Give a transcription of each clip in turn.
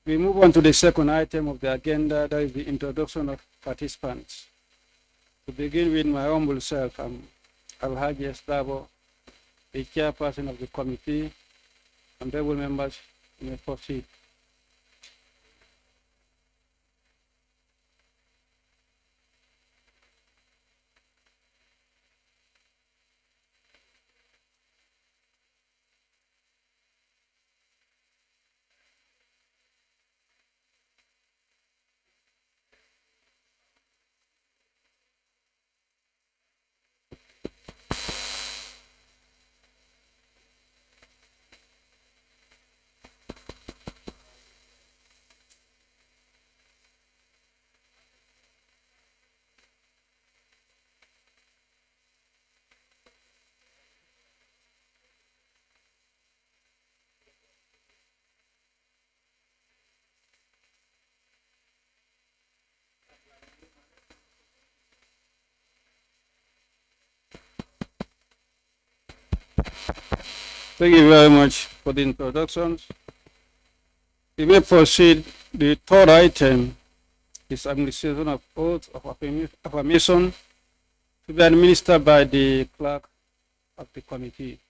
We move on to the second item of the agenda, that is the introduction of participants. To begin with, my humble self, I'm Alhaji Estabo, the chairperson of the committee. Honorable members, you may proceed. Thank you very much for the introductions. We may proceed. The third item is administration of oath of affirmation to be administered by the clerk of the committee.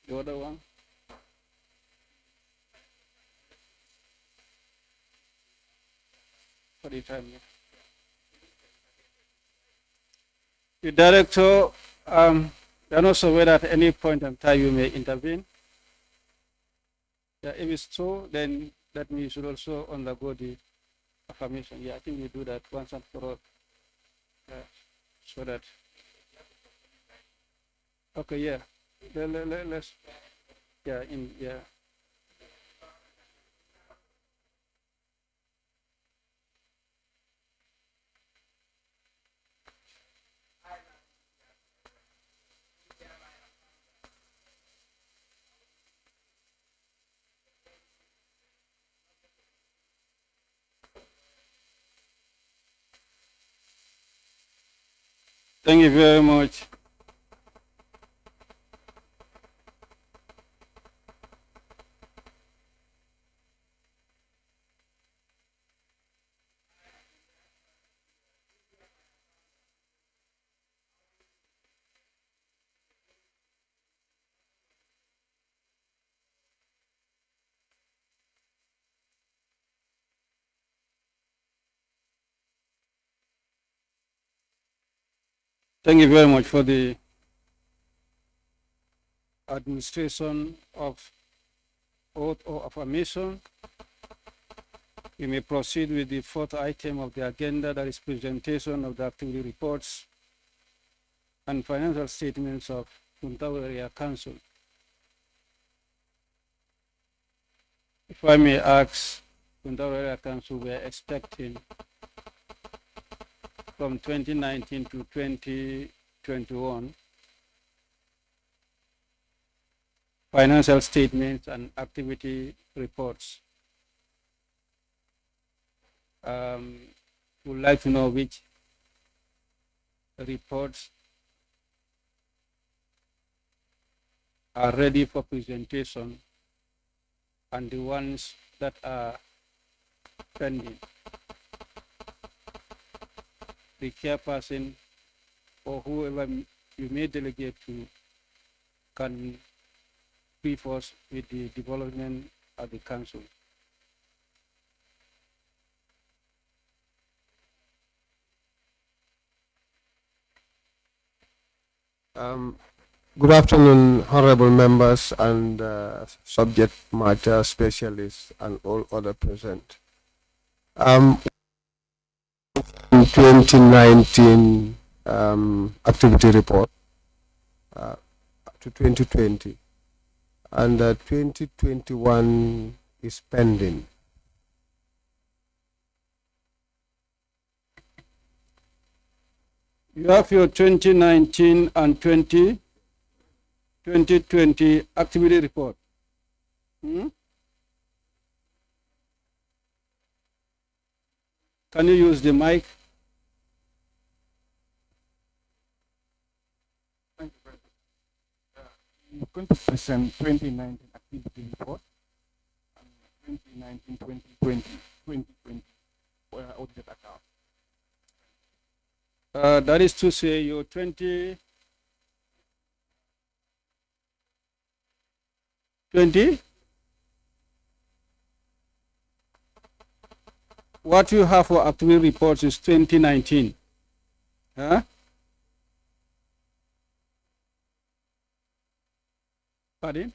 The other one? For the time, yeah. The director, you're not aware that at any point in time you may intervene. Yeah, if it's so, then that means you should also undergo the affirmation. Yeah, I think we do that once and for all. So that. Okay, yeah. Let's. Yeah, yeah. Thank you very much. Thank you very much for the administration of oath or affirmation. We may proceed with the fourth item of the agenda, that is presentation of the activity reports and financial statements of Kuntaur Area Council. If I may ask, Kuntaur Area Council, we are expecting from 2019 to 2021 financial statements and activity reports. Would like to know which reports are ready for presentation and the ones that are pending. The chairperson or whoever you may delegate to can brief us with the development of the council. Good afternoon, honorable members and subject matter specialists and all other present. In 2019 activity report to 2020, and 2021 is pending. You have your 2019 and 2020 activity report. Can you use the mic? Thank you very much. I'm going to present 2019 activity report and 2019, 2020, 2020 audited account. That is to say your 2020, what you have for activity reports is 2019. Huh? Pardon?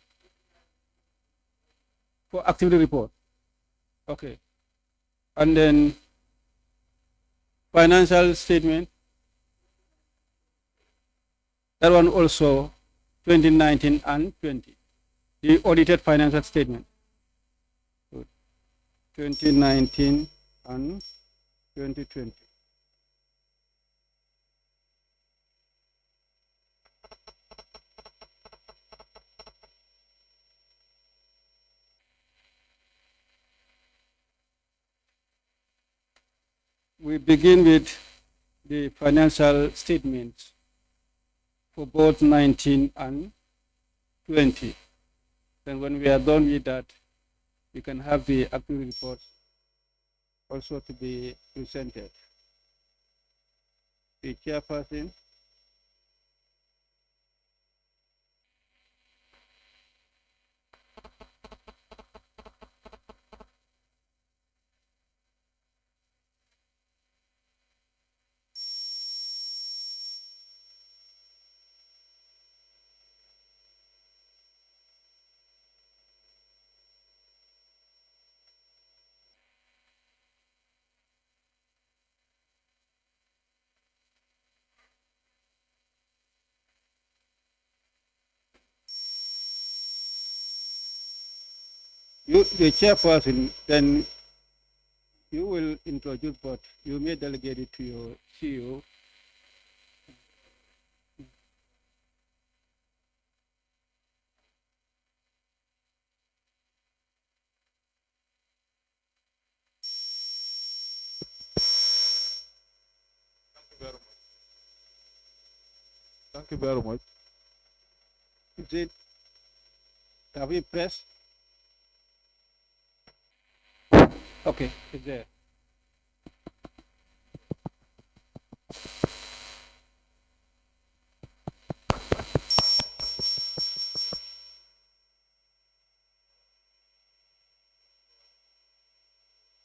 For activity report. Okay. And then financial statement. That one also 2019 and 20. The audited financial statement. 2019 and 2020. We begin with the financial statements for both 19 and 20. Then when we are done with that, we can have the activity report also to be presented. The chairperson. You, the chairperson, then you will introduce, but you may delegate it to your CEO. Thank you very much. Is it, have we pressed? Okay, it's there.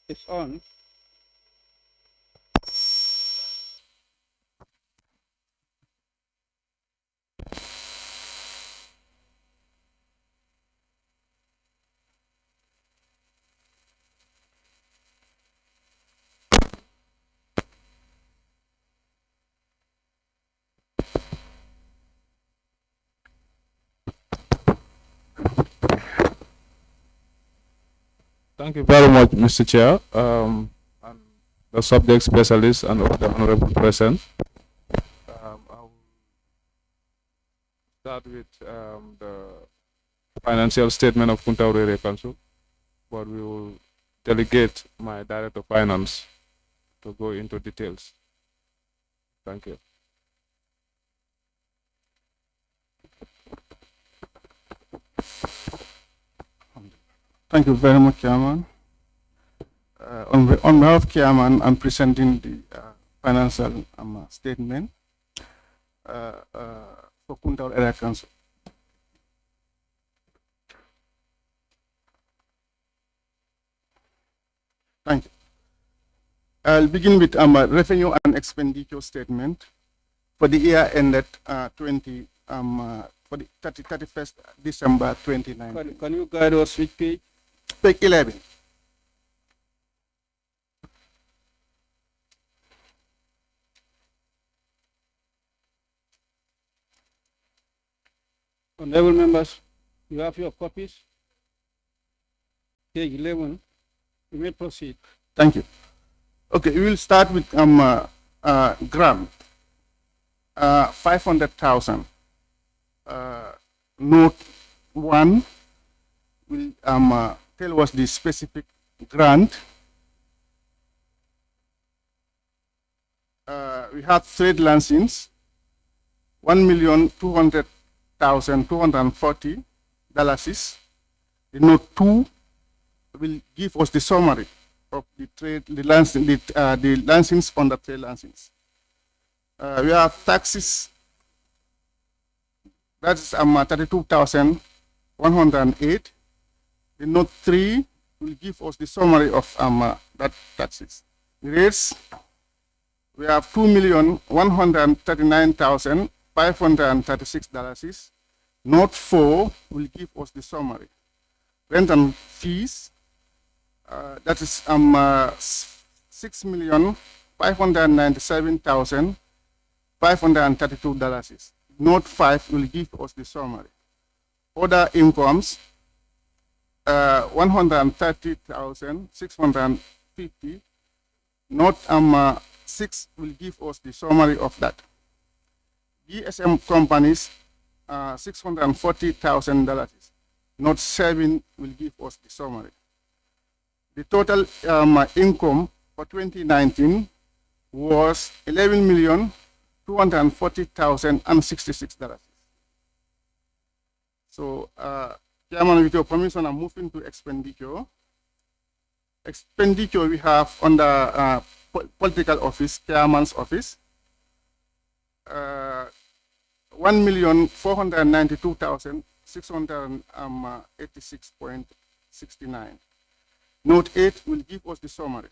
It's on. Thank you very much, Mr. Chair, and the subject specialist and all the honorable present. I will start with the financial statement of Kuntaur Area Council, but we will delegate my Director of Finance to go into details. Thank you. Thank you very much, Chairman. On behalf of Chairman, I'm presenting the financial statement for Kuntaur Area Council. Thank you. I'll begin with revenue and expenditure statement for the year ended for the 31st December 2019. Can you guide us which page? Page 11. Honorable members, you have your copies. Page 11. You may proceed. Thank you. Okay, we will start with grant. 500,000. Note 1 will tell us the specific grant. We have trade license, $1,200,240. The note 2 will give us the summary of the trade, the license on the trade license. We have taxes. That's 32,108. The note 3 will give us the summary of that taxes. The rates, we have $2,139,536. Note 4 will give us the summary. Rent and fees, that is $6,597,532. Note 5 will give us the summary. Other incomes, $130,650. Note 6 will give us the summary of that. GSM companies, $640,000. Note 7 will give us the summary. The total income for 2019 was $11,240,066. So, Chairman, with your permission, I'm moving to expenditure. Expenditure we have under political office, Chairman's office, $1,492,686.69. Note 8 will give us the summary.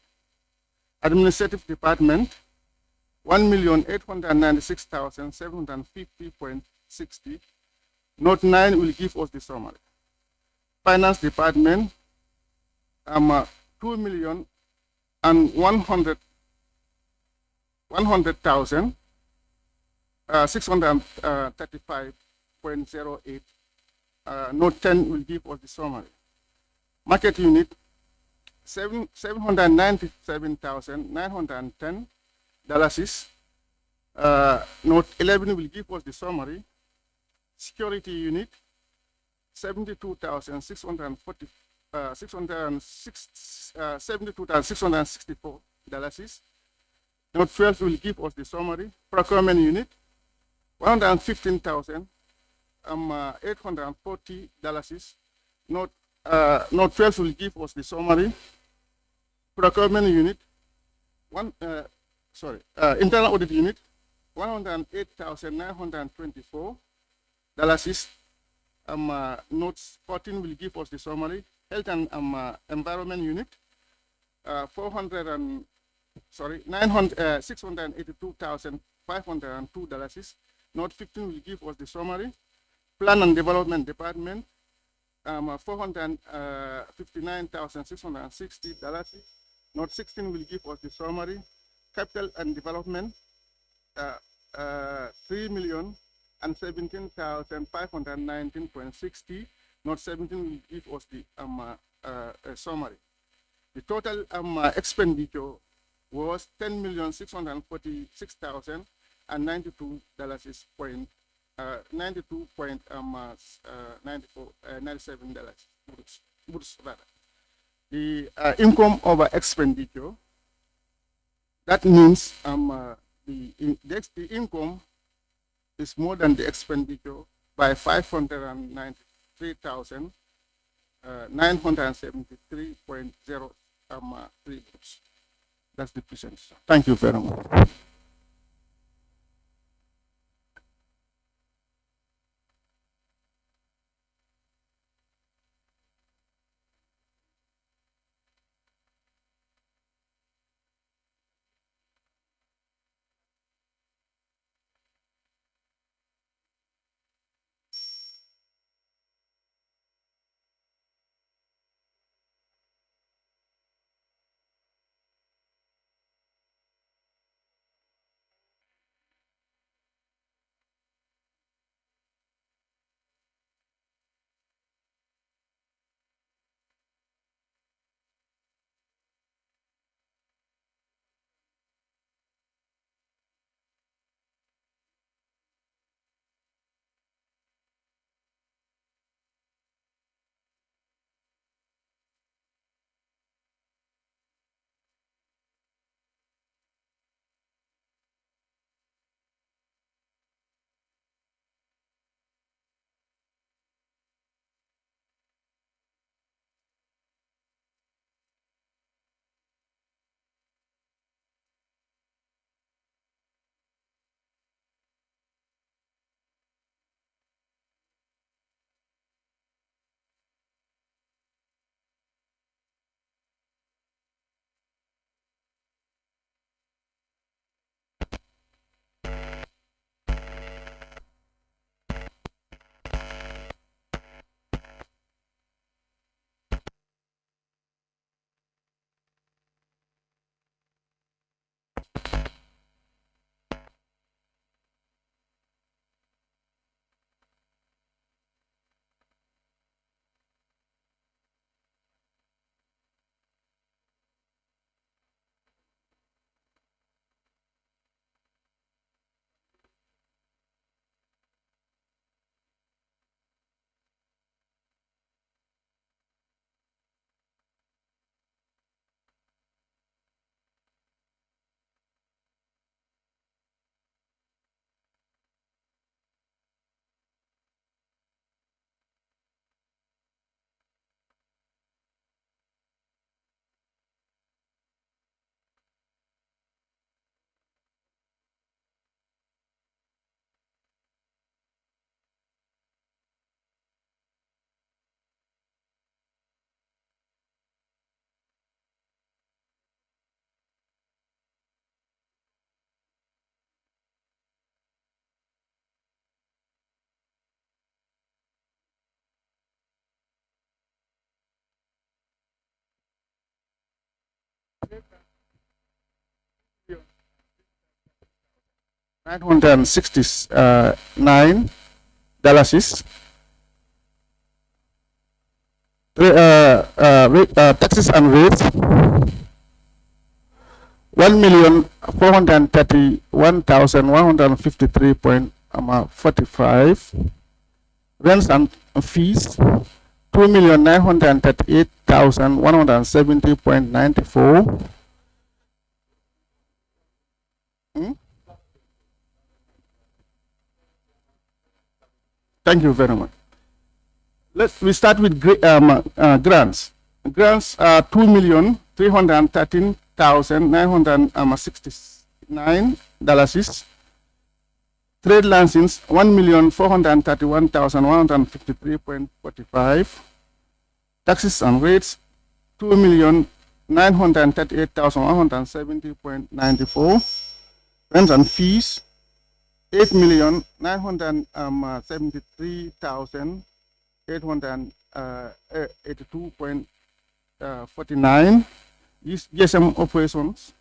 Administrative Department, $1,896,750.60. Note 9 will give us the summary. Finance Department, $2,100,000, 635.08. Note 10 will give us the summary. Market unit, $797,910. Note 11 will give us the summary. Security unit, $72,664. Note 12 will give us the summary. Procurement unit, $115,840. Note 12 will give us the summary. Procurement unit, internal audit unit, $108,924. Notes 14 will give us the summary. Health and environment unit, $682,502. Note 15 will give us the summary. Plan and Development Department, $459,660. Note 16 will give us the summary. Capital and Development, $3,017,519.60. Note 17 will give us the summary. The total expenditure was $10,640,692.94 rather. The income over expenditure, that means the income is more than the expenditure by 593,973.03 votes. That's the percentage. Thank you very much. $969. Taxes and rates, 1,431,153.45. Rents and fees, 2,938,170.94. Thank you very much. We start with grants. Grants are $2,313,969. Trade licenses, 1,431,153.45. Taxes and rates, 2,938,170.94. Rents and fees, 8,973,882.49. GSM operations,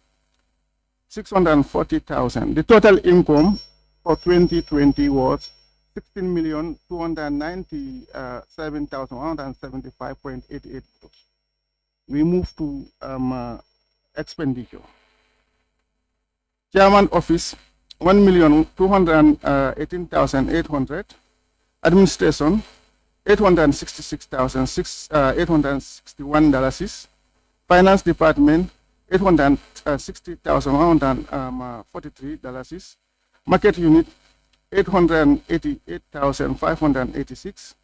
640,000. The total income for 2020 was 16,297,175.88. We move to expenditure. Chairman office, 1,218,800. Administration, $866,861. Finance department, $860,143. Market unit, 888,586.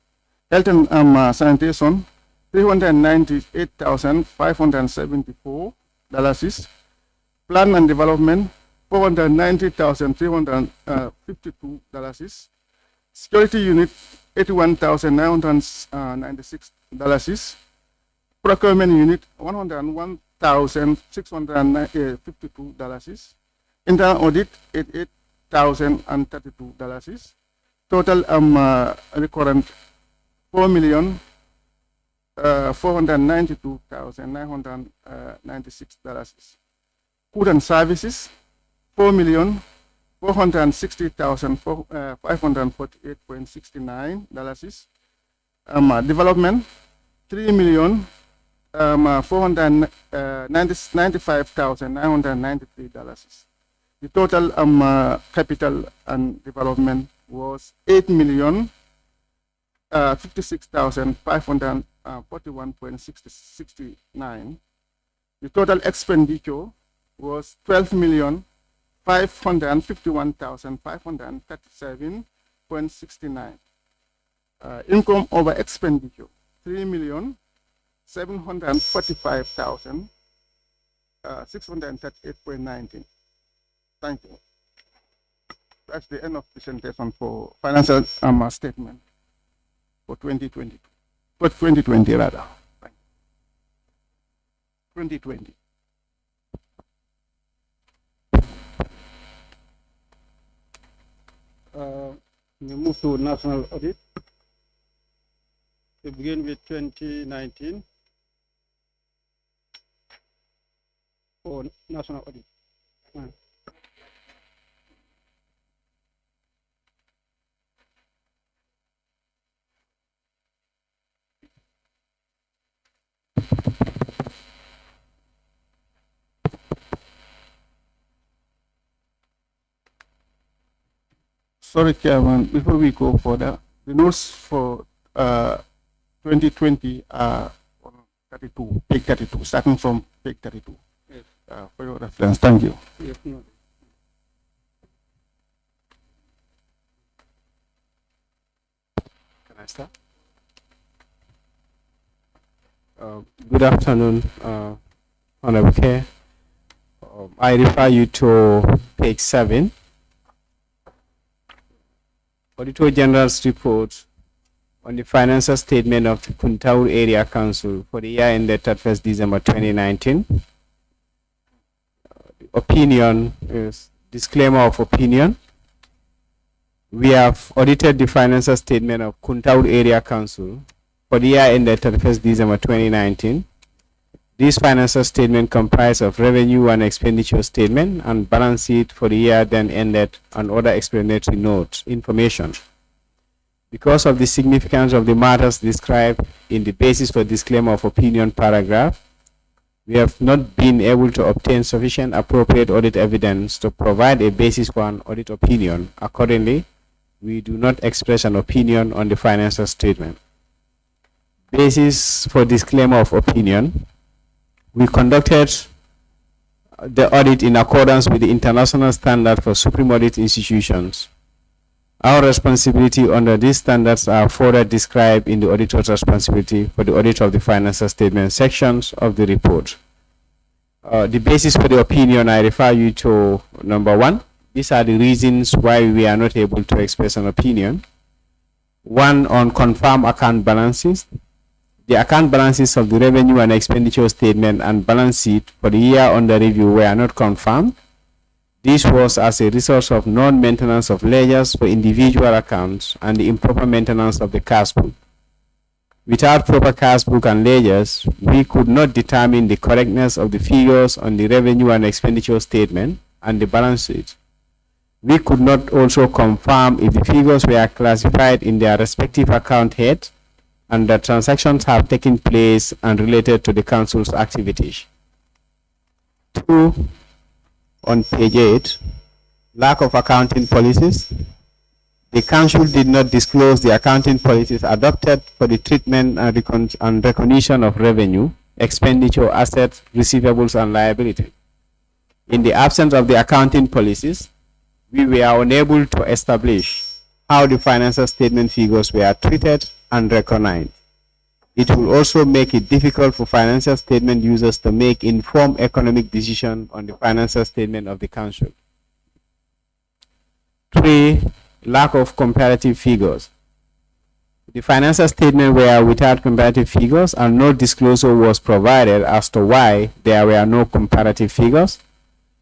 Health and sanitation, $398,574. Plan and development, $490,352. Security unit, $81,996. Procurement unit, $101,652. Internal audit, $88,032. Total recurrent, $4,492,996. Food and services, $4,460,548.69. Development, $3,495,993. The total capital and development was $8,056,541.69. The total expenditure was $12,551,537.69. Income over expenditure, $3,745,638.19. Thank you. That's the end of presentation for financial statement for 2020. For 2020 rather. Thank you. 2020. We move to national audit. We begin with 2019 for national audit. Sorry, Chairman, before we go further, the notes for 2020 are on 32, page 32, starting from page 32. Yes. For your reference, thank you. Yes, no. Can I start? Good afternoon, Honorable Chair. I refer you to page 7. Auditor General's report on the financial statement of the Kuntaur Area Council for the year ended 31st December 2019. The opinion is disclaimer of opinion. We have audited the financial statement of Kuntaur Area Council for the year ended 31st December 2019. This financial statement comprised of revenue and expenditure statement and balance sheet for the year then ended and other explanatory notes, information. Because of the significance of the matters described in the basis for disclaimer of opinion paragraph, we have not been able to obtain sufficient appropriate audit evidence to provide a basis for an audit opinion. Accordingly, we do not express an opinion on the financial statement. Basis for disclaimer of opinion. We conducted the audit in accordance with the international standard for supreme audit institutions. Our responsibility under these standards are further described in the auditor's responsibility for the audit of the financial statement sections of the report. The basis for the opinion, I refer you to number 1. These are the reasons why we are not able to express an opinion. 1, on confirmed account balances. The account balances of the revenue and expenditure statement and balance sheet for the year under review were not confirmed. This was as a result of non-maintenance of ledgers for individual accounts and the improper maintenance of the cash book. Without proper cash book and ledgers, we could not determine the correctness of the figures on the revenue and expenditure statement and the balance sheet. We could not also confirm if the figures were classified in their respective account head and that transactions have taken place and related to the council's activities. 2, on page 8, lack of accounting policies. The council did not disclose the accounting policies adopted for the treatment and recognition of revenue, expenditure, assets, receivables, and liability. In the absence of the accounting policies, we were unable to establish how the financial statement figures were treated and recognized. It will also make it difficult for financial statement users to make informed economic decisions on the financial statement of the council. 3, lack of comparative figures. The financial statement were without comparative figures and no disclosure was provided as to why there were no comparative figures.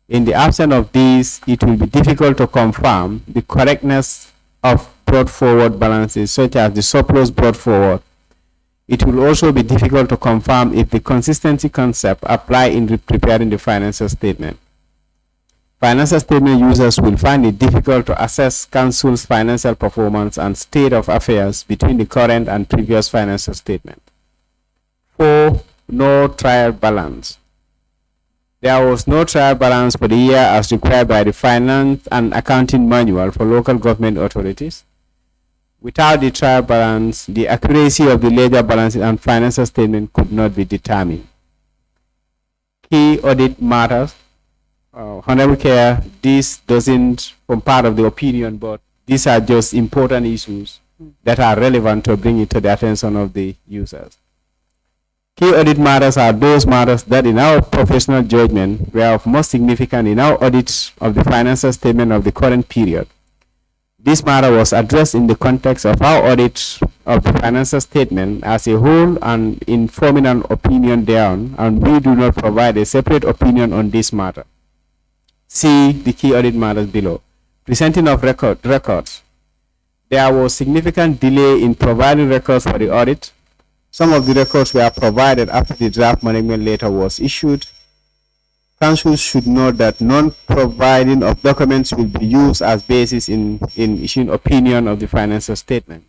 In the absence of these, it will be difficult to confirm the correctness of brought forward balances, such as the surplus brought forward. It will also be difficult to confirm if the consistency concept apply in preparing the financial statement. Financial statement users will find it difficult to assess council's financial performance and state of affairs between the current and previous financial statement. 4, no trial balance. There was no trial balance for the year as required by the Finance and Accounting Manual for local government authorities. Without the trial balance, the accuracy of the ledger balances and financial statement could not be determined. Key audit matters. Honorable Chair, this doesn't form part of the opinion, but these are just important issues that are relevant to bring it to the attention of the users. Key audit matters are those matters that in our professional judgment were of most significance in our audits of the financial statement of the current period. This matter was addressed in the context of our audit of the financial statement as a whole and in forming an opinion thereon, and we do not provide a separate opinion on this matter. See the key audit matters below. Presenting of records. There was significant delay in providing records for the audit. Some of the records were provided after the draft management letter was issued. Council should note that non-providing of documents will be used as basis in issuing opinion of the financial statement.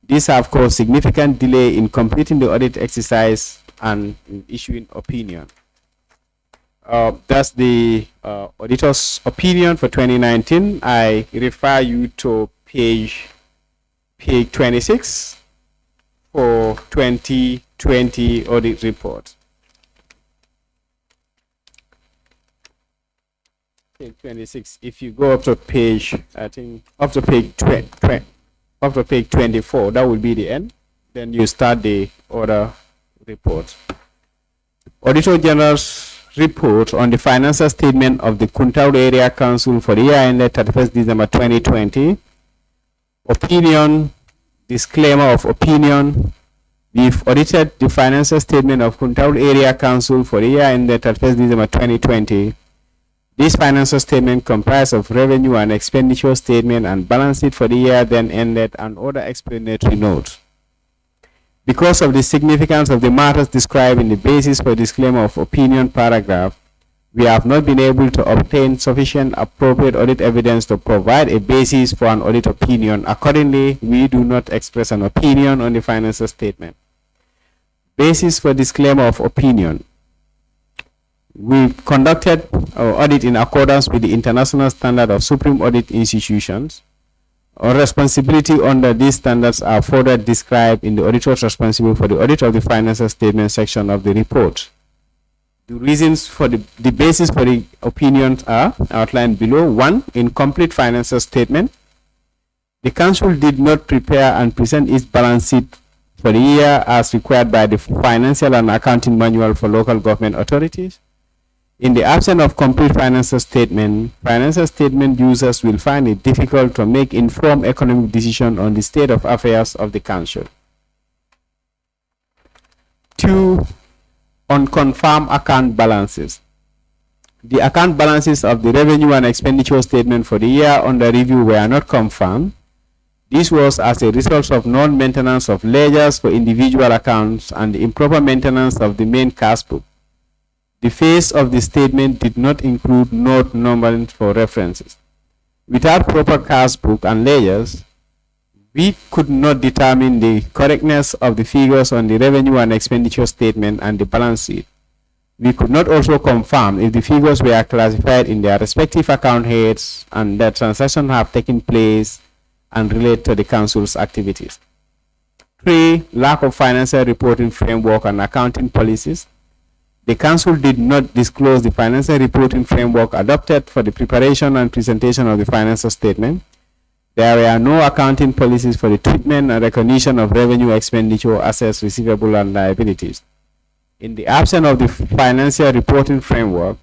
These have caused significant delay in completing the audit exercise and in issuing opinion. That's the auditor's opinion for 2019. I refer you to page 26 for 2020 audit report. Page 26. If you go up to page, I think up to page 24, that will be the end. Then you start the order report. Auditor General's report on the financial statement of the Kuntaur Area Council for the year ended 31st December 2020. Opinion, disclaimer of opinion. We've audited the financial statement of Kuntaur Area Council for the year ended 31st December 2020. This financial statement comprised of revenue and expenditure statement and balance sheet for the year then ended and other explanatory notes. Because of the significance of the matters described in the basis for disclaimer of opinion paragraph, we have not been able to obtain sufficient appropriate audit evidence to provide a basis for an audit opinion. Accordingly, we do not express an opinion on the financial statement. Basis for disclaimer of opinion. We conducted our audit in accordance with the international standard of supreme audit institutions. Our responsibility under these standards are further described in the auditors responsible for the audit of the financial statement section of the report. The reasons for the basis for the opinions are outlined below. 1, incomplete financial statement. The council did not prepare and present its balance sheet for the year as required by the Financial and Accounting Manual for local government authorities. In the absence of complete financial statement users will find it difficult to make informed economic decisions on the state of affairs of the council. 2, unconfirmed account balances. The account balances of the revenue and expenditure statement for the year under review were not confirmed. This was as a result of non-maintenance of ledgers for individual accounts and the improper maintenance of the main cash book. The face of the statement did not include note numbering for references. Without proper cash book and ledgers, we could not determine the correctness of the figures on the revenue and expenditure statement and the balance sheet. We could not also confirm if the figures were classified in their respective account heads and that transactions have taken place and relate to the council's activities. 3. Lack of financial reporting framework and accounting policies. The council did not disclose the financial reporting framework adopted for the preparation and presentation of the financial statement. There were no accounting policies for the treatment and recognition of revenue, expenditure, assets, receivable, and liabilities. In the absence of the financial reporting framework,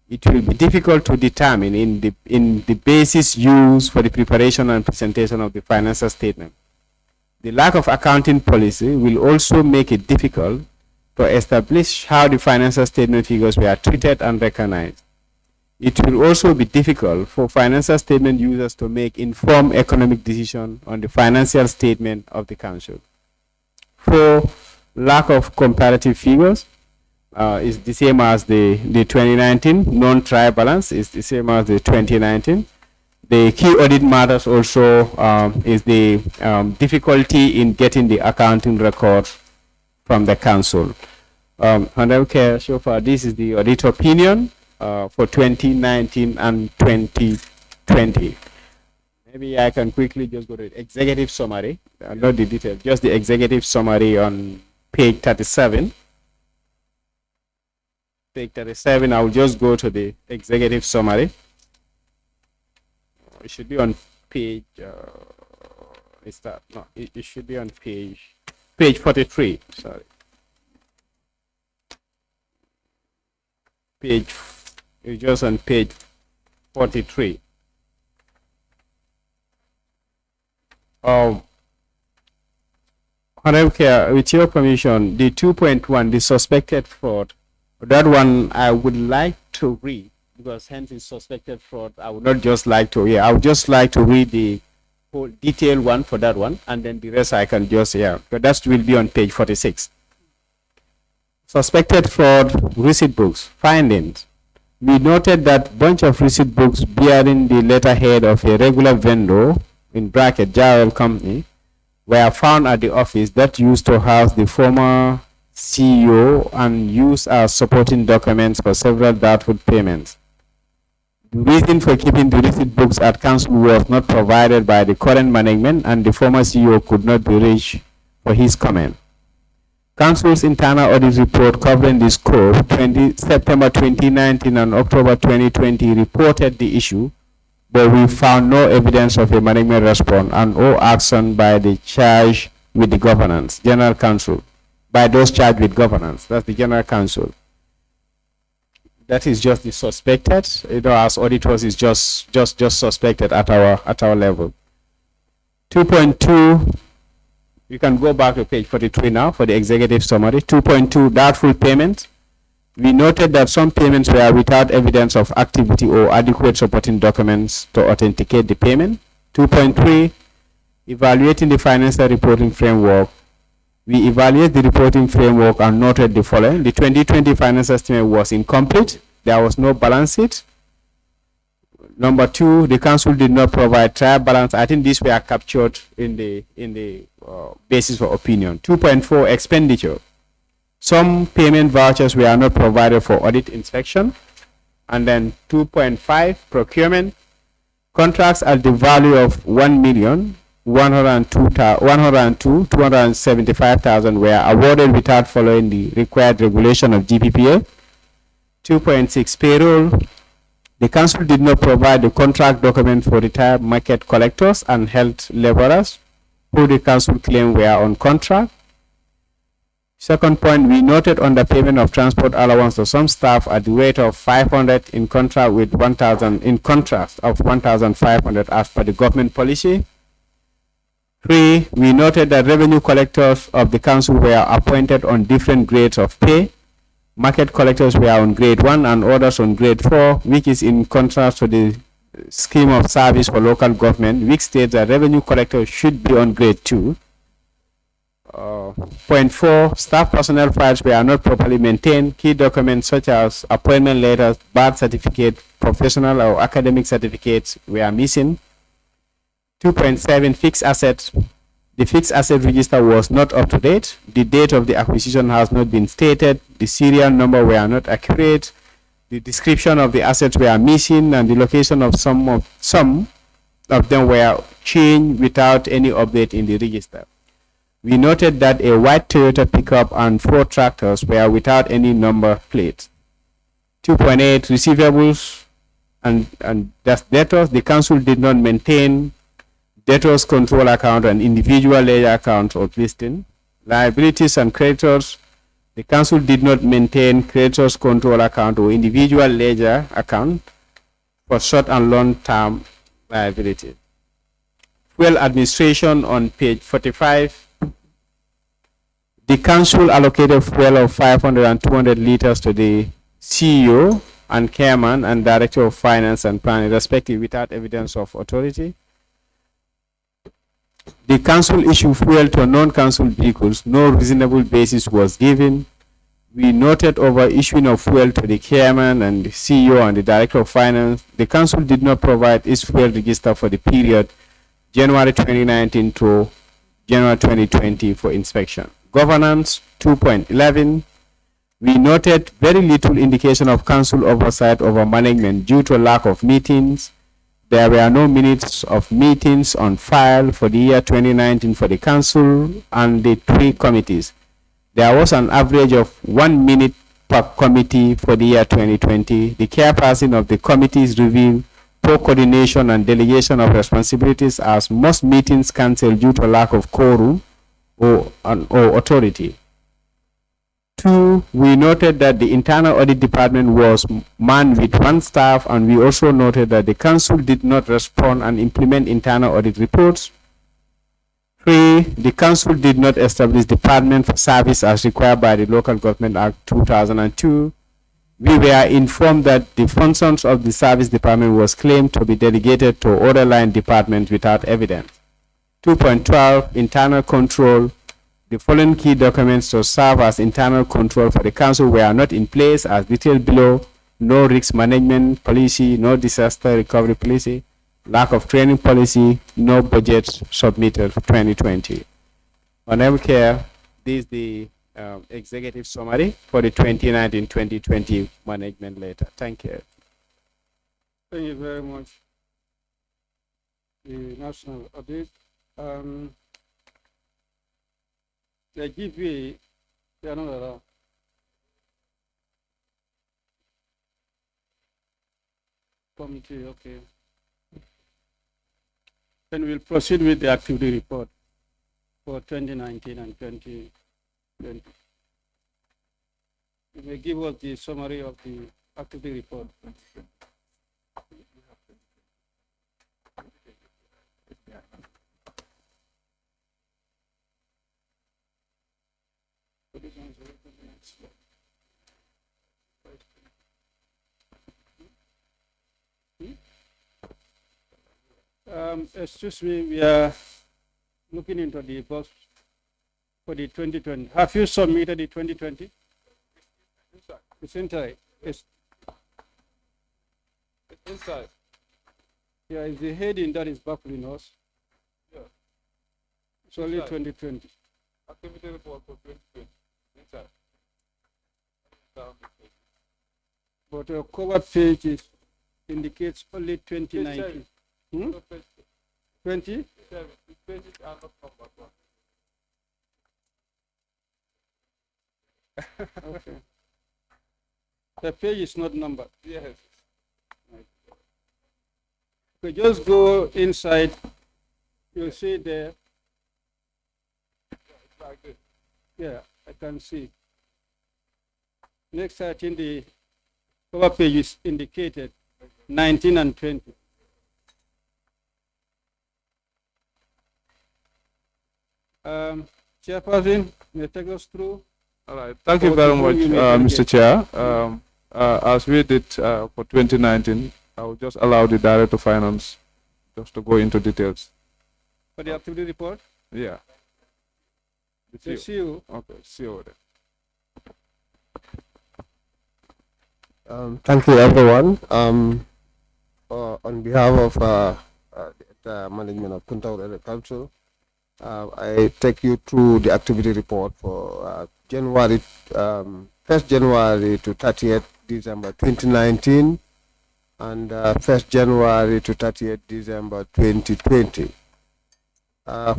it will be difficult to determine in the basis used for the preparation and presentation of the financial statement. The lack of accounting policy will also make it difficult to establish how the financial statement figures were treated and recognized. It will also be difficult for financial statement users to make informed economic decisions on the financial statement of the council. 4. Lack of comparative figures is the same as the 2019. Non-trial balance is the same as the 2019. The key audit matters also is the difficulty in getting the accounting records from the council. Honorable so far this is the audit opinion for 2019 and 2020. Maybe I can quickly just go to the executive summary, not the details, just the executive summary on page 37. Page 37, I will just go to the executive summary. It should be on page, it should be on page 43, sorry. It's just on page 43. Honorable, with your permission, the 2.1, the suspected fraud, that one I would like to read because hence it's suspected fraud. I would not just like to, I would just like to read the whole detailed one for that one, and then the rest I can just, but that will be on page 46. Suspected fraud receipt books findings. We noted that bunch of receipt books bearing the letterhead of a regular vendor in bracket JRL company were found at the office that used to house the former CEO and used as supporting documents for several doubtful payments. The reason for keeping the receipt books at council was not provided by the current management, and the former CEO could not be reached for his comment. Council's internal audit report covering the scope September 2019 and October 2020 reported the issue, but we found no evidence of a management response and or action by the charge with the governance, general counsel, by those charged with governance, that's the general counsel. That is just the suspected, as auditors is just suspected at our level. 2.2, you can go back to page 43 now for the executive summary. 2.2, doubtful payments. We noted that some payments were without evidence of activity or adequate supporting documents to authenticate the payment. 2.3, evaluating the financial reporting framework. We evaluated the reporting framework and noted the following. The 2020 financial statement was incomplete. There was no balance sheet. Number 2, the council did not provide trial balance. I think these were captured in the basis for opinion. 2.4, expenditure. Some payment vouchers were not provided for audit inspection. And then 2.5, procurement. Contracts at the value of 1,102,275,000 were awarded without following the required regulation of GPPA. 2.6, payroll. The council did not provide the contract document for retired market collectors and health laborers who the council claimed were on contract. Second point, we noted underpayment of transport allowance to some staff at the rate of 500 in contract with 1,000 in contrast of 1,500 as per the government policy. 3, we noted that revenue collectors of the council were appointed on different grades of pay. Market collectors were on grade 1 and others on grade 4, which is in contrast to the scheme of service for local government, which states that revenue collectors should be on grade 2. Point 4, staff personnel files were not properly maintained. Key documents such as appointment letters, birth certificate, professional or academic certificates were missing. 2.7 fixed assets. The fixed asset register was not up to date. The date of the acquisition has not been stated. The serial number were not accurate. The description of the assets were missing, and the location of some of them were changed without any update in the register. We noted that a white Toyota pickup and 4 tractors were without any number plate. 2.8 receivables and that's debtors. The council did not maintain debtors control account and individual ledger account of listing. Liabilities and creditors. The council did not maintain creditors control account or individual ledger account for short and long term liability. Fuel administration on page 45. The council allocated fuel of 500 and 200 liters to the CEO and chairman and director of finance and planning, respectively, without evidence of authority. The council issued fuel to non-council vehicles. No reasonable basis was given. We noted over issuing of fuel to the chairman and the CEO and the director of finance. The council did not provide its fuel register for the period January 2019 to January 2020 for inspection. Governance 2.11. We noted very little indication of council oversight over management due to lack of meetings. There were no minutes of meetings on file for the year 2019 for the council and the 3 committees. There was an average of 1 minute per committee for the year 2020. The chairperson of the committees revealed poor coordination and delegation of responsibilities as most meetings cancelled due to lack of quorum or authority. 2, we noted that the internal audit department was manned with 1 staff, and we also noted that the council did not respond and implement internal audit reports. 3, the council did not establish department for service as required by the Local Government Act 2002. We were informed that the functions of the service department was claimed to be delegated to other line departments without evidence. 2.12, internal control. The following key documents to serve as internal control for the council were not in place as detailed below. No risk management policy, no disaster recovery policy, lack of training policy, no budget submitted for 2020. Honorable Chair, this is the executive summary for the 2019-2020 management letter. Thank you. Thank you very much. The national audit. The GPA, they are not around. Committee, okay. Then we'll proceed with the activity report for 2019 and 2020. You may give us the summary of the activity report. Excuse me, we are looking into the box for the 2020. Have you submitted the 2020? It's inside. It's inside. Yeah, it's the heading that is baffling us. Yeah. It's only 2020. Activity report for 2020. Inside. But your cover page indicates only 2019. 20? Okay. The page is not numbered. Yes. Okay, just go inside. You'll see there. Yeah, I can see. Next, I think the cover page is indicated 19 and 20. Chairperson, may you take us through? All right. Thank you very much, Mr. Chair. As we did for 2019, I will just allow the Director of Finance just to go into details. For the activity report? Yeah. The CEO. Okay, CEO then. Thank you, everyone. On behalf of the management of Kuntaur Area Council. I take you through the activity report for January 1st January to 30th December 2019 and 1st January to 30th December 2020.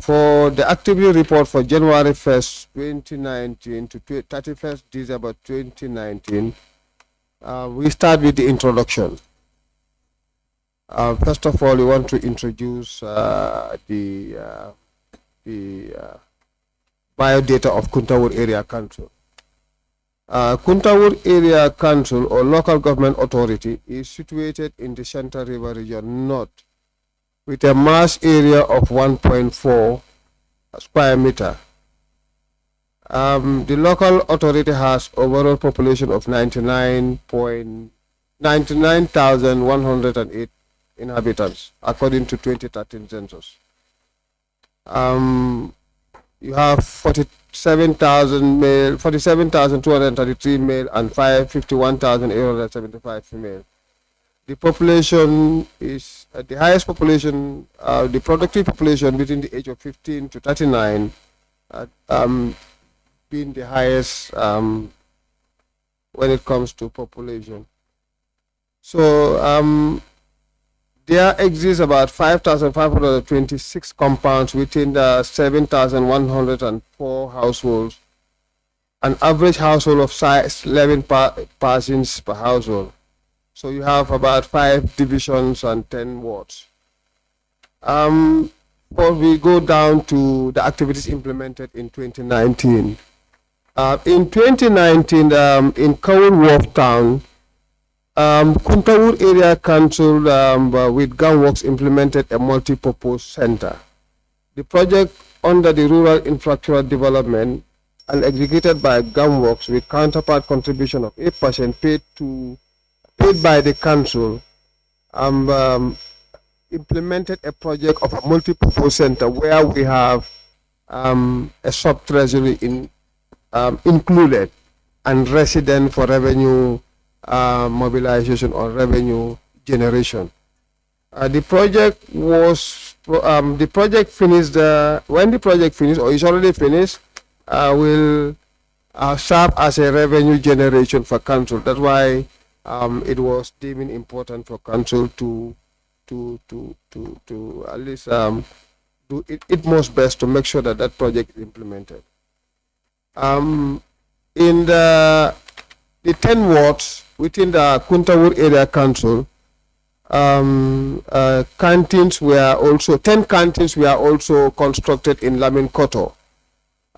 For the activity report for January 1st, 2019 to 31st December 2019, we start with the introduction. First of all, we want to introduce the biodata of Kuntaur Area Council. Kuntaur Area Council or local government authority is situated in the Central River region north with a mass area of 1.4 square meter. The local authority has overall population of 99,108 inhabitants according to 2013 census. You have 47,000 male, 47,233 male, and 51,875 female. The population is the highest population, the productive population between the age of 15 to 39, being the highest when it comes to population. So there exists about 5,526 compounds within the 7,104 households, an average household of size 11 persons per household. So you have about 5 divisions and 10 wards. Before we go down to the activities implemented in 2019. In 2019, in Kowul Wharf Town, Kuntaur Area Council with Gunworks implemented a multi-purpose center. The project under the Rural Infrastructure Development and executed by Gunworks with counterpart contribution of 8% paid by the council, implemented a project of a multi-purpose center where we have a sub-treasury included and resident for revenue mobilization or revenue generation. The project finished, when the project finished or is already finished, will serve as a revenue generation for council. That's why it was deemed important for council to at least do it most best to make sure that that project is implemented. In the 10 wards within the Kuntaur Area Council, 10 canteens were also constructed in Lamin-Koto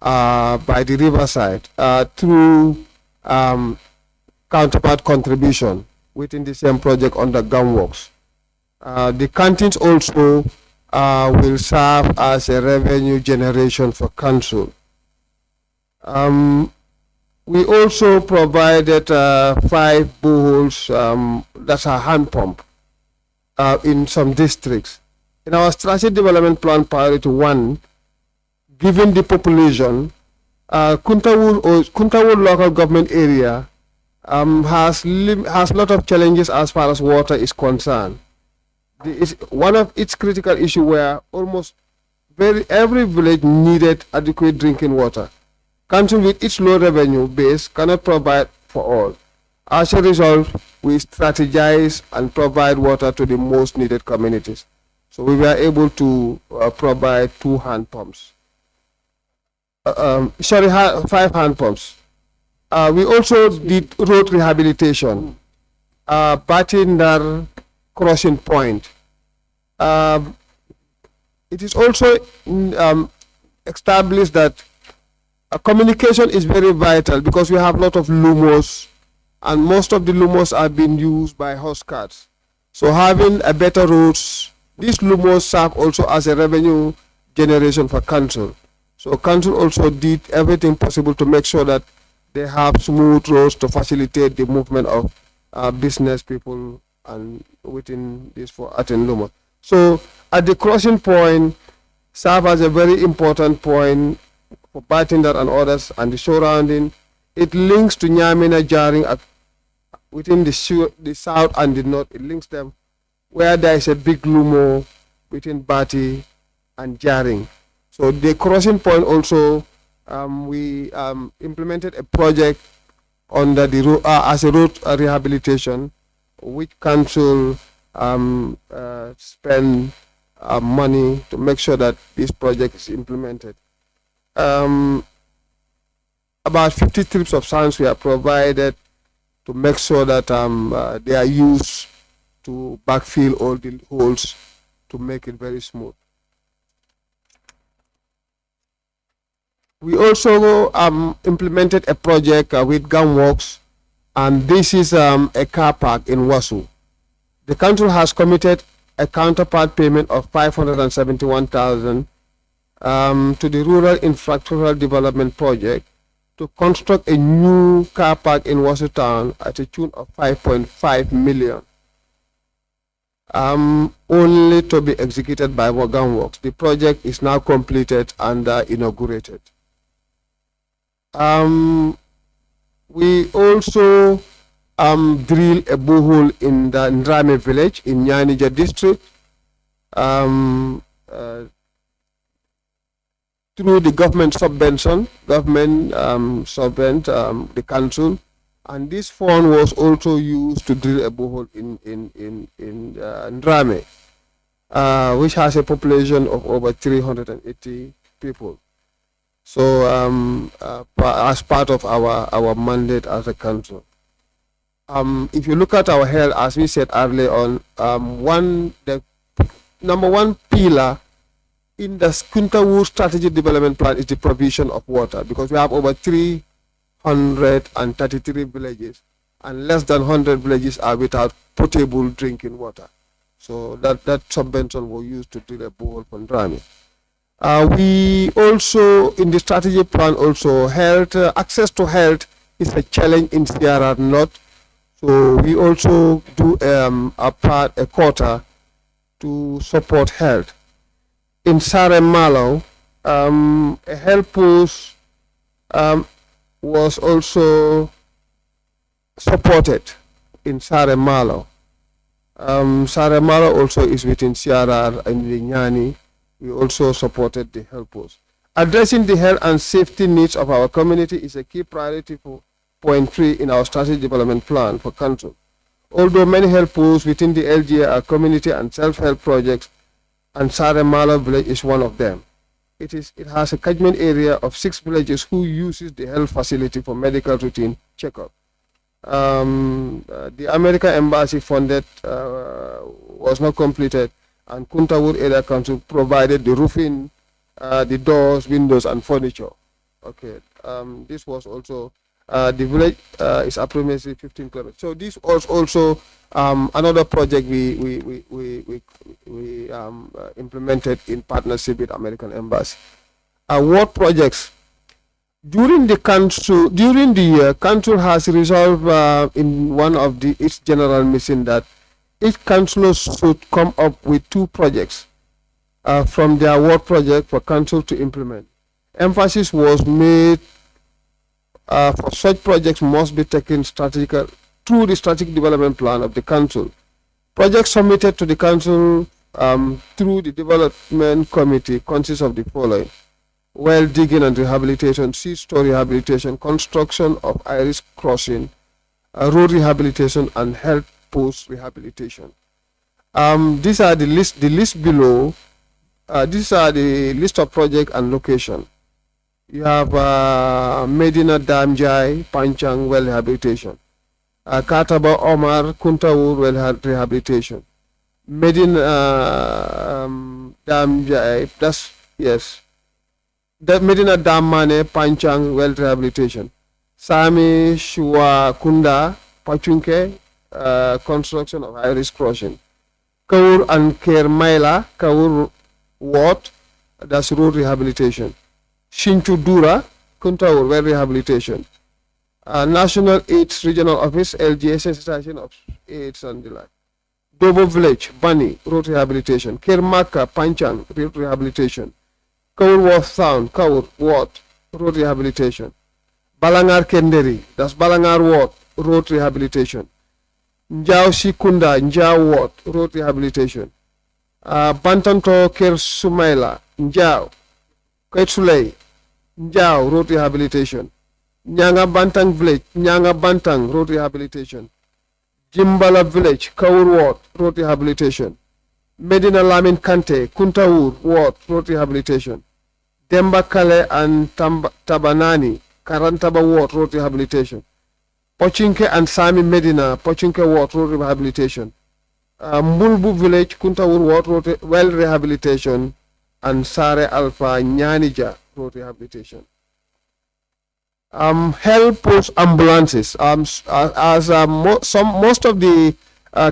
by the riverside through counterpart contribution within the same project under Gunworks. The canteens also will serve as a revenue generation for council. We also provided 5 boreholes, that's a hand pump, in some districts. In our strategic development plan priority 1, given the population, Kuntaur local government area has a lot of challenges as far as water is concerned. One of its critical issue where almost every village needed adequate drinking water. Council with its low revenue base cannot provide for all. As a result, we strategize and provide water to the most needed communities. So we were able to provide 2 hand pumps. 5 hand pumps. We also did road rehabilitation, Batindar crossing point. It is also established that communication is very vital because we have a lot of lumos and most of the lumos are being used by horse carts. So having a better roads, these lumos serve also as a revenue generation for council. So council also did everything possible to make sure that they have smooth roads to facilitate the movement of business people and within this for Aten Lumo. So at the crossing point serve as a very important point for Batindar and others and the surrounding. It links to Nyamina Jaring within the south and the north. It links them where there is a big lumo between Bati and Jaring. So the crossing point also, we implemented a project under the as a road rehabilitation, which council spend money to make sure that this project is implemented. About 50 trips of sands were provided to make sure that they are used to backfill all the holes to make it very smooth. We also implemented a project with Gunworks, and this is a car park in Wasu. The council has committed a counterpart payment of 571,000 to the Rural Infrastructural Development Project to construct a new car park in Wasu Town at a tune of 5.5 million. Only to be executed by Gunworks. The project is now completed and inaugurated. We also drill a borehole in the Ndrame village in Nyanija district through the government subvention, the council, and this fund was also used to drill a borehole in Ndrame, which has a population of over 380 people. So as part of our mandate as a council. If you look at our health, as we said earlier on, the number one pillar in the Kuntaur strategic development plan is the provision of water, because we have over 333 villages and less than 100 villages are without potable drinking water. So that subvention was used to drill a borehole for Ndrame. We also, in the strategy plan, also health, access to health is a challenge in Sierra North. So we also do a quota to support health. In Sare Malo, a health post was also supported in Sare Malo. Sare Malo also is within Sierra and Linyani. We also supported the health post. Addressing the health and safety needs of our community is a key priority for point 3 in our strategic development plan for council. Although many health posts within the LGA are community and self-help projects, and Saremala village is one of them. It has a catchment area of 6 villages who uses the health facility for medical routine checkup. The American Embassy funded was not completed, and Kuntaur Area Council provided the roofing, the doors, windows, and furniture. Okay, this was also the village is approximately 15 kilometers. So this was also another project we implemented in partnership with American Embassy. What projects? During the year, council has resolved in one of its general mission that each councillor should come up with 2 projects from their work project for council to implement. Emphasis was made for such projects must be taken strategically through the strategic development plan of the council. Projects submitted to the council through the development committee consists of the following: well digging and rehabilitation, seed-store rehabilitation, construction of iris crossing, road rehabilitation, and health post rehabilitation. These are the list below. These are the list of project and location. You have Medina Damjai, Panchang well rehabilitation, Kataba Omar, Kuntaur well rehabilitation, Medina Damjai, that's yes. The Medina Dammane, Panchang well rehabilitation, Sami Shua Kunda, Pachunke, construction of iris crossing, Kaur and Kermaila, Kaur Ward, that's road rehabilitation, Shinchu Dura, Kuntaur well rehabilitation, National AIDS Regional Office, LGA sensitization of AIDS and the like, Dobo Village, Bani, road rehabilitation, Kermaka, Panchang, road rehabilitation, Kaur Worth Town, Kaur Ward, road rehabilitation, Balangar Kenderi, that's Balangar Ward, road rehabilitation, Njao Sikunda, Njao Ward, road rehabilitation, Bantanto Ker Sumaila, Njau, Kwetsulei, Njau Road Rehabilitation, Nyanga Bantang Village, Nyanga Bantang Road Rehabilitation, Jimbala Village, Kaur Ward Road Rehabilitation, Medina Lamin Kante, Kuntaur Ward Road Rehabilitation, Demba Kale and Tabanani, Karantaba Ward Road Rehabilitation, Pochinke and Sami Medina, Pochinke Ward Road Rehabilitation, Mbulbu Village, Kuntaur Ward Road Well Rehabilitation, and Sare Alpha Nyanija Road Rehabilitation. Health post ambulances. Most of the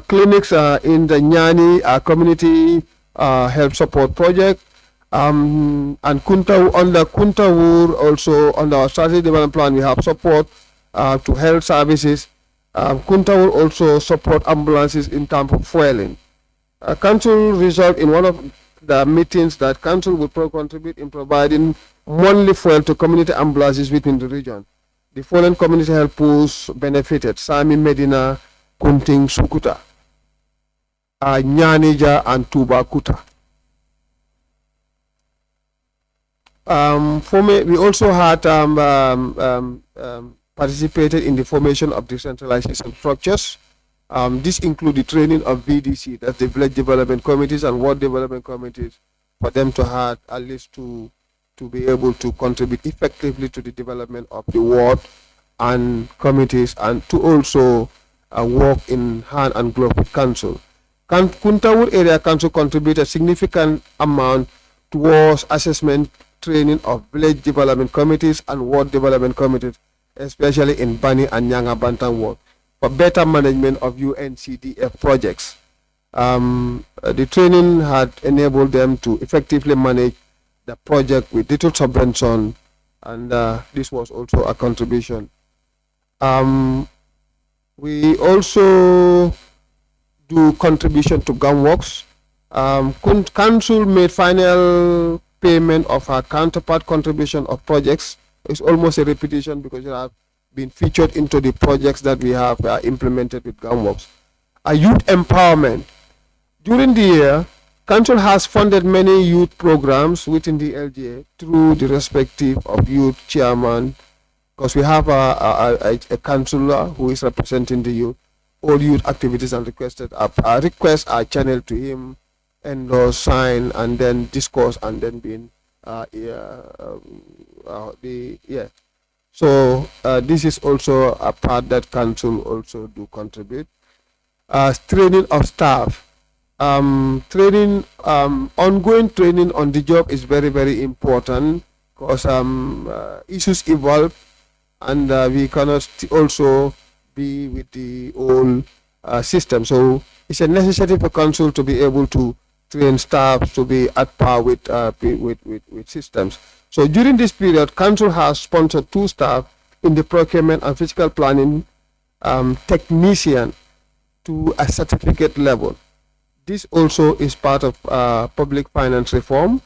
clinics in the Nyani community health support project, and Kuntaur, under Kuntaur, also under our strategic development plan, we have support to health services. Kuntaur also support ambulances in terms of fueling. Council resolved in one of the meetings that council would contribute in providing monthly fuel to community ambulances within the region. The following community health posts benefited: Sami Medina, Kunting Sukuta, Nyanija, and Tuba Kuta. We also had participated in the formation of decentralization structures. This includes the training of VDC, that's the village development committees and ward development committees, for them to have at least to be able to contribute effectively to the development of the ward and committees, and to also work in hand and glove with council. Kuntaur Area Council contributed a significant amount towards assessment training of village development committees and ward development committees, especially in Bani and Nyanga Bantan ward, for better management of UNCDF projects. The training had enabled them to effectively manage the project with little subvention, and this was also a contribution. We also do contribution to gun works. Council made final payment of our counterpart contribution of projects. It's almost a repetition because it has been featured into the projects that we have implemented with gun works. Youth empowerment. During the year, Council has funded many youth programs within the LGA through the respective of youth chairman, because we have a councillor who is representing the youth. All youth activities and requests are channeled to him, endorse, sign, and then discourse, and then being So this is also a part that council also do contribute. Training of staff. Ongoing training on the job is very, very important, because issues evolve, and we cannot also be with the old system. So it's a necessity for council to be able to train staff to be at par with systems. So during this period, council has sponsored 2 staff in the procurement and physical planning technician to a certificate level. This also is part of public finance reform,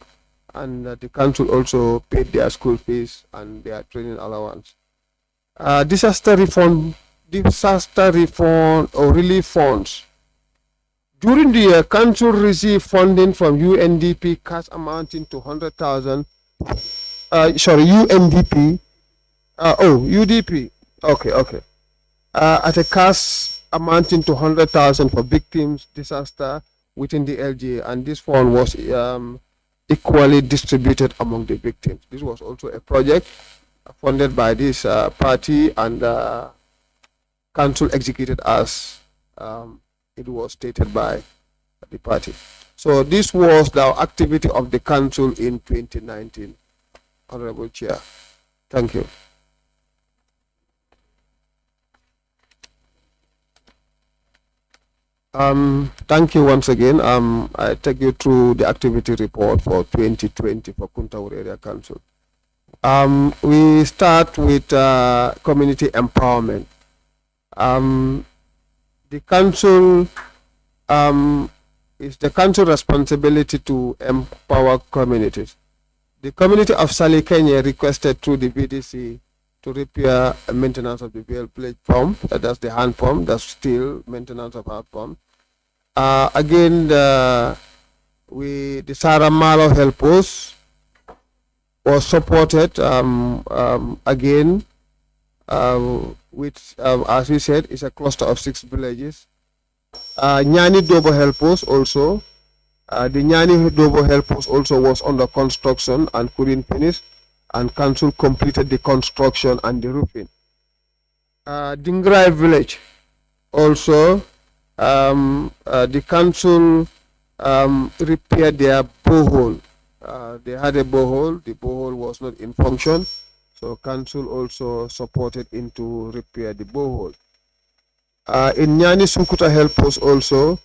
and the council also paid their school fees and their training allowance. Disaster reform or relief funds. During the year, council received funding from UNDP cash amounting to 100,000. UNDP. UDP. Okay. At a cash amounting to 100,000 for victims disaster within the LGA, and this fund was equally distributed among the victims. This was also a project funded by this party, and council executed as it was stated by the party. So this was the activity of the council in 2019. Honorable Chair, thank you. Thank you once again. I take you through the activity report for 2020 for Kuntaur Area Council. We start with community empowerment. The council is the council responsibility to empower communities. The community of Sali, Kenya requested through the BDC to repair maintenance of the village pump. That's the hand pump. That's still maintenance of hand pump. Again, the Saramalo Health Post was supported again, which, as we said, is a cluster of 6 villages. Nyani Dobo Health Post also. The Nyani Dobo Health Post also was under construction and couldn't finish, and council completed the construction and the roofing. Dingrai village also, the council repaired their borehole. They had a borehole, the borehole was not in function, so council also supported into repair the borehole. In Nyani Sunkuta Health Post also,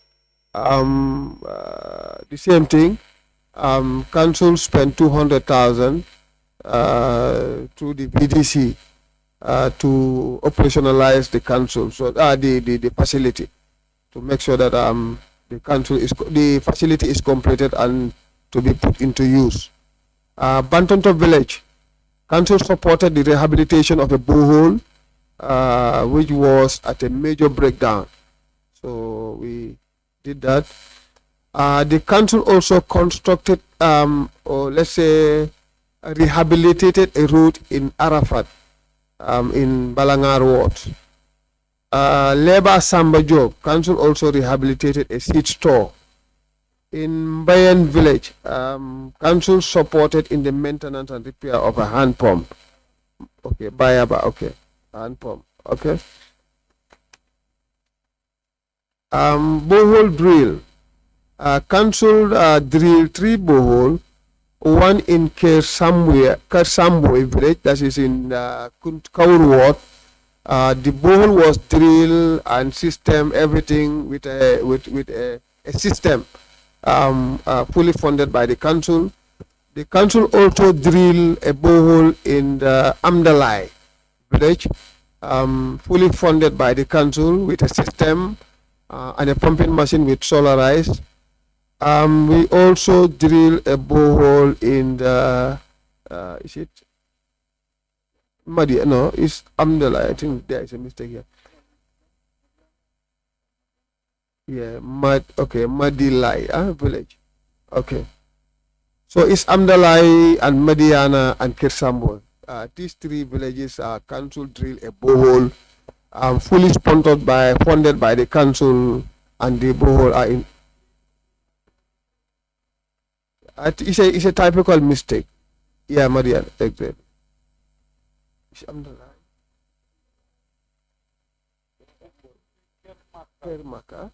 the same thing. Council spent 200,000 to the PDC to operationalize the council, so the facility, to make sure that the facility is completed and to be put into use. Bantonto village, council supported the rehabilitation of a borehole, which was at a major breakdown. So we did that. The council also constructed, or let's say, rehabilitated a road in Arafat, in Balangar Ward. Leba Samba Job, council also rehabilitated a seed store. In Bayan village, council supported in the maintenance and repair of a hand pump. Okay, Bayaba, okay, hand pump, okay. Borehole drill. Council drilled 3 borehole, one in Kersambwe village, that is in Kuntaur ward. The borehole was drilled and system, everything with a system fully funded by the council. The council also drilled a borehole in the Amdalai village, fully funded by the council with a system and a pumping machine with solarized. We also drill a borehole in the, is it Madi? No, it's Amdalai. I think there is a mistake here. Yeah, Madilai village. Okay. So it's Amdalai and Madiana and Kirsambol. These 3 villages are council drill a borehole, fully funded by the council, and the borehole are in. It's a typical mistake. Yeah, Marian, exactly. Kermaka.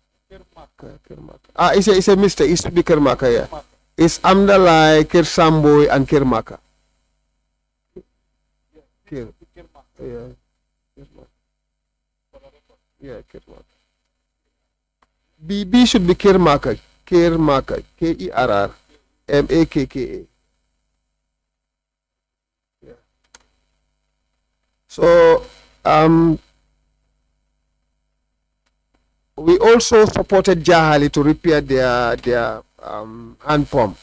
It's a mistake. It should be Kermaka, yeah. It's Amdalai, Kersamboy, and Kermaka. Yeah. Yeah, Kermaka. BB should be Kermaka. Kermaka. Kerr. Makka. Yeah. So we also supported Jahali to repair their hand pump.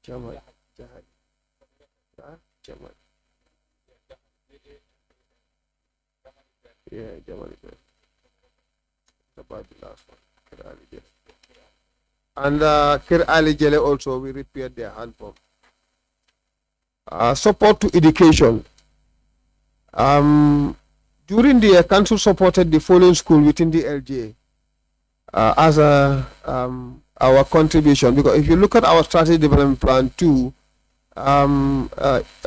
Jahali. Yeah, Jahali. About the last one. And Kir Ali Jele also, we repaired their hand pump. Support to education. During the year, council supported the following school within the LGA as our contribution. Because if you look at our strategy development plan 2,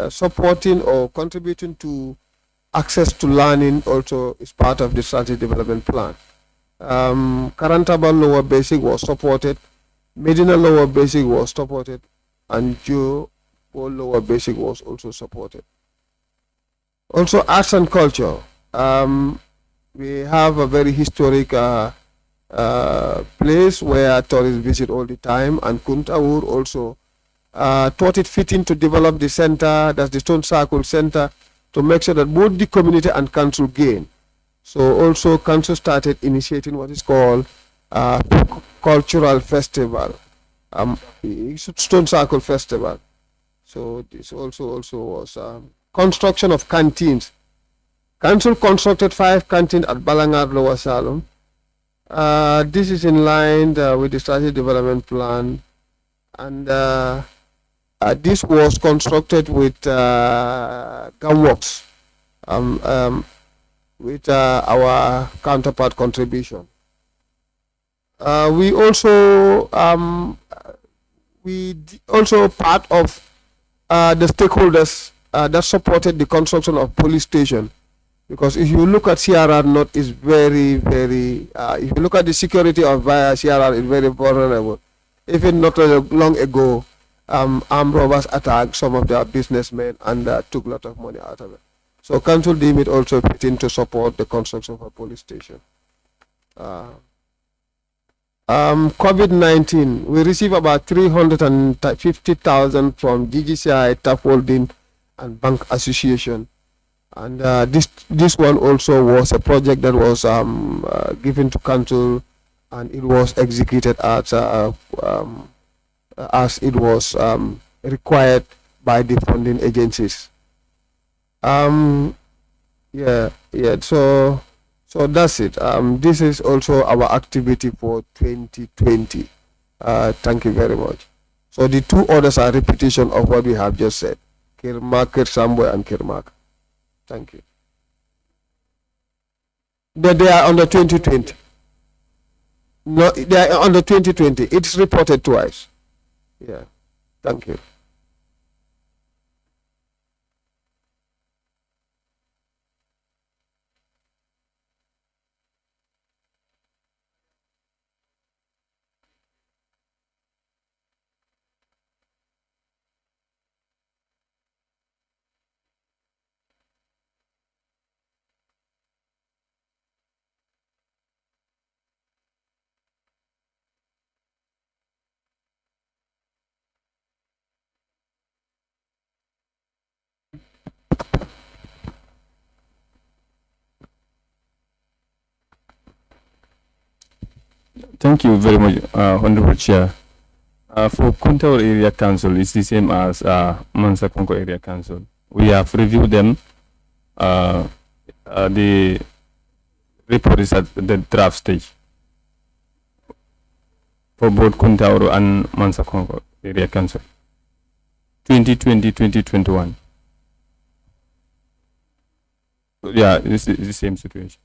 supporting or contributing to access to learning also is part of the strategy development plan. Karantaba lower basic was supported. Medina lower basic was supported, and Joe lower basic was also supported. Also arts and culture. We have a very historic place where tourists visit all the time, and Kuntaur also thought it fitting to develop the center, that's the Stone Circle Center, to make sure that both the community and council gain. So also council started initiating what is called cultural festival, Stone Circle Festival. So this also was construction of canteens. Council constructed 5 canteens at Balangar Lower Salom. This is in line with the strategic development plan, and this was constructed with Gunworks, with our counterpart contribution. We also part of the stakeholders that supported the construction of police station, because if you look at CRR North is very, very, if you look at the security of CRR is very vulnerable. Even not long ago, armed robbers attacked some of their businessmen and took a lot of money out of it. So council deemed it also fit in to support the construction of a police station. COVID-19, we received about 350,000 from GGCI, TAP Holding, and Bank Association. And this one also was a project that was given to council, and it was executed as it was required by the funding agencies. So that's it. This is also our activity for 2020. Thank you very much. So the two others are repetition of what we have just said. Kirmak, Kirsambwe, and Kirmak. Thank you. They are under 2020. No, they are under 2020. It's reported twice. Yeah. Thank you. Thank you very much, Honorable Chair. For Kuntaur Area Council, it's the same as Mansa Konko Area Council. We have reviewed them. The report is at the draft stage for both Kuntaur and Mansa Konko Area Council. 2020-2021. Yeah, this is the same situation.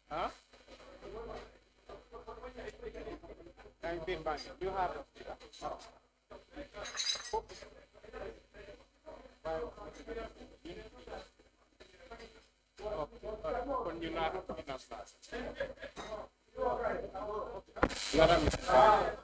Huh? You have it.